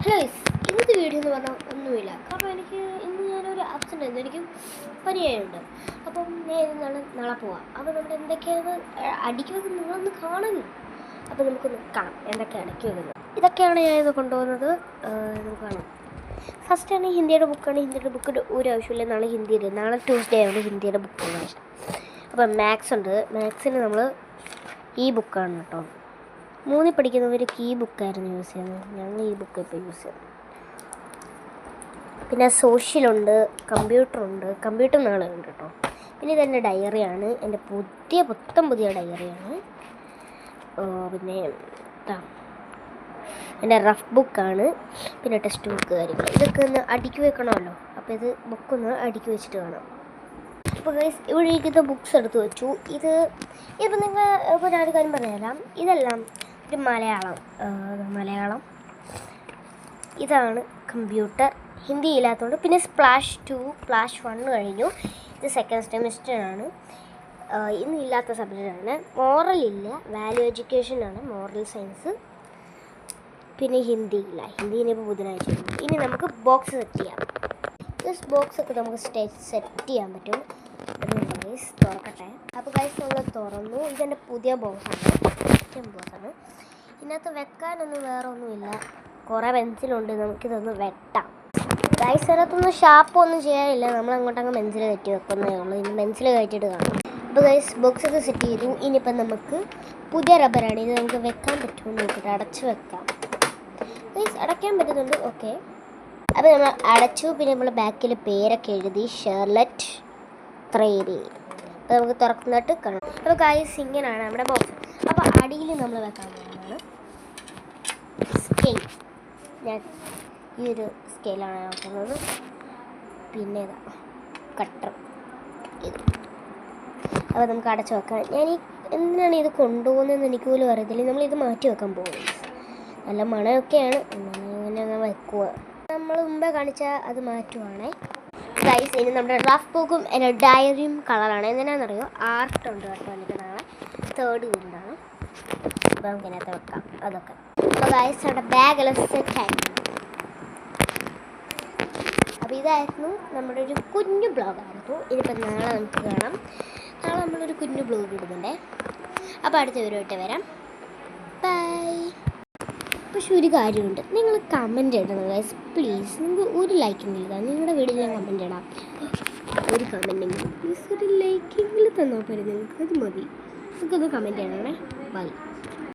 Hello guys, ഇന്നത്തെ video എന്ന് പറഞ്ഞാൽ ഒന്നുമില്ല. കാരണം ഇന്ന് ഞാനൊരു ആബ്സെൻ്റ് ആയിരുന്നു. എനിക്ക് പനിയായുണ്ട്. അപ്പം ഞാൻ നാളെ പോവാം. അപ്പോൾ നമ്മുടെ എന്തൊക്കെയാണ് അടുക്കി വെക്കുന്നത് നിങ്ങളൊന്ന് കാണുന്നു. അപ്പോൾ നമുക്കൊന്ന് കാണാം എന്തൊക്കെയാണ് അടുക്കി വെക്കുന്നത്. ഇതൊക്കെയാണ് ഞാനിത് കൊണ്ടുപോകുന്നത്. നമുക്ക് കാണാം. ഫസ്റ്റാണ് ഹിന്ദിയുടെ ബുക്കാണ്. ഹിന്ദിയുടെ ബുക്കിൻ്റെ ഒരു ആവശ്യമില്ല. നാളെ ട്യൂസ്ഡേ ആണ് ഹിന്ദിയുടെ ബുക്കിൻ്റെ ആവശ്യം. അപ്പം മാത്സ് ഉണ്ട്. മാത്സിന് നമ്മൾ ഈ ബുക്കാണ് കേട്ടോ. 3 പഠിക്കുന്നവർക്ക് ഈ ബുക്കായിരുന്നു യൂസ് ചെയ്യുന്നത്. ഞങ്ങൾ ഈ ബുക്ക് ഇപ്പോൾ യൂസ് ചെയ്യുന്നത്. പിന്നെ സോഷ്യലുണ്ട്, കമ്പ്യൂട്ടറുണ്ട്. കമ്പ്യൂട്ടർ നാളെ ഉണ്ട് കേട്ടോ. പിന്നെ ഇതെൻ്റെ ഡയറിയാണ്. എൻ്റെ പുതിയ ഡയറിയാണ്. പിന്നെ എൻ്റെ റഫ് ബുക്കാണ്. പിന്നെ ടെക്സ്റ്റ് ബുക്ക് കാര്യങ്ങൾ. ഇതൊക്കെ ഒന്ന് അടുക്കി വെക്കണമല്ലോ. അപ്പോൾ ഇത് ബുക്കൊന്ന് അടുക്കി വെച്ചിട്ട് കാണാം. അപ്പോൾ ഗൈസ്, ഇവിടെ ഇരിക്കുന്ന ബുക്സ് എടുത്ത് വെച്ചു. ഇതിപ്പോൾ നിങ്ങൾ ഇപ്പോൾ ഞാനൊരു കാര്യം പറഞ്ഞുതരാം. ഇതെല്ലാം ഒരു മലയാളം ഇതാണ് കമ്പ്യൂട്ടർ. ഹിന്ദി ഇല്ലാത്തതുകൊണ്ട്. പിന്നെ സ്പ്ലാഷ് 2 സ്പ്ലാഷ് 1 കഴിഞ്ഞു. ഇത് സെക്കൻഡ് സെമിസ്റ്ററാണ്. ഇന്ന് ഇല്ലാത്ത സബ്ജക്റ്റാണ്. മോറൽ ഇല്ല, വാല്യൂ എഡ്യൂക്കേഷനാണ്, മോറൽ സയൻസ്. പിന്നെ ഹിന്ദി ഇല്ല. ഹിന്ദിനിപ്പോൾ ബുധനാഴ്ച. ഇനി നമുക്ക് ബോക്സ് സെറ്റ് ചെയ്യാം. ബോക്സൊക്കെ നമുക്ക് സെറ്റ് ചെയ്യാൻ പറ്റും. ഗൈസ് തുറക്കട്ടെ. അപ്പോൾ ഗൈസ് നമ്മൾ തുറന്നു. ഇതെൻ്റെ പുതിയ ബോക്സാണ്. ഇതിനകത്ത് വെക്കാനൊന്നും വേറെ ഒന്നുമില്ല. കുറേ പെൻസിലുണ്ട്. നമുക്കിതൊന്ന് വെട്ടാം. ഗൈസ് ഇതിനകത്തൊന്നും ഷാപ്പൊന്നും ചെയ്യാനില്ല. നമ്മൾ അങ്ങോട്ടങ്ങ് പെൻസിൽ കയറ്റി വെക്കുന്നേ ഉള്ളൂ. ഇനി പെൻസിൽ കയറ്റിയിട്ട് കാണാം. അപ്പോൾ ഗൈസ് ബോക്സൊക്കെ സെറ്റ് ചെയ്തു. ഇനിയിപ്പം നമുക്ക് പുതിയ റബ്ബറാണ്. ഇത് നമുക്ക് വെക്കാൻ പറ്റുമോ നോക്കിയിട്ട് അടച്ച് വെക്കാം. ഗൈസ് അടയ്ക്കാൻ പറ്റുന്നുണ്ട്. ഓക്കെ, അപ്പോൾ നമ്മൾ അടച്ചു. പിന്നെ നമ്മൾ ബാക്കിൽ പേരൊക്കെ എഴുതി, ഷെർലറ്റ് ത്രേരി. അപ്പോൾ നമുക്ക് തുറന്നിട്ട് കാണാം. അപ്പോൾ ഗൈസ് ഇങ്ങനെയാണ് നമ്മുടെ ബോക്സ്. അപ്പോൾ അടിയിൽ നമ്മൾ വെക്കാൻ പോകുന്നതാണ് സ്കെയിൽ. ഞാൻ ഈ ഒരു സ്കെയിലാണ് നോക്കുന്നത്. പിന്നെ ഇതാ കട്ടർ. ഇത് അപ്പോൾ നമുക്ക് അടച്ചു വെക്കാം. എന്തിനാണ് ഇത് കൊണ്ടുപോകുന്നതെന്ന് എനിക്ക് പോലും അറിയത്തില്ല. നമ്മളിത് മാറ്റി വെക്കാൻ പോകുന്നത്. നല്ല മണമൊക്കെയാണ്. അങ്ങനെ വെക്കുക. നമ്മൾ മുമ്പേ കാണിച്ച അത് മാറ്റുവാണേ. ഗൈസ് ഇനി നമ്മുടെ റഫ് ബുക്കും എൻ്റെ ഡയറിയും കളറാണ്. എന്തിനാണെന്നറിയോ, ആർട്ടുണ്ട് കേട്ടോ. എനിക്ക് നാളെ 3rd വീണ്ടാണ്. അപ്പോൾ നമുക്ക് ഇതിനകത്ത് വെക്കാം അതൊക്കെ. അപ്പോൾ ഗൈസ് നമ്മുടെ ബാഗെല്ലാം സെറ്റായി. അപ്പോൾ ഇതായിരുന്നു നമ്മുടെ ഒരു കുഞ്ഞു ബ്ലോഗായിരുന്നു. ഇതിപ്പോൾ നാളെ നമുക്ക് കാണാം. നാളെ നമ്മളൊരു കുഞ്ഞു ബ്ലോഗ് ഇടുന്നുണ്ടേ. അപ്പോൾ അടുത്ത വീഡിയോയിട്ട് വരാം. ബൈ. പക്ഷെ ഒരു കാര്യമുണ്ട്, നിങ്ങൾ കമൻറ്റ് ഇടണം ഗൈസ് പ്ലീസ്. നിങ്ങൾക്ക് ഒരു ലൈക്കെങ്കിലും നിങ്ങളുടെ വീഡിയോയിൽ ഞാൻ കമൻറ്റ് ഇടാം. ഒരു കമൻറ്റെങ്കിലും പ്ലീസ്, ഒരു ലൈക്കെങ്കിലും തന്നാൽ പോരെ നിങ്ങൾക്ക്. അത് മതി. നിങ്ങൾക്കൊന്ന് കമൻറ്റ് ചെയ്യണേ. ബൈ.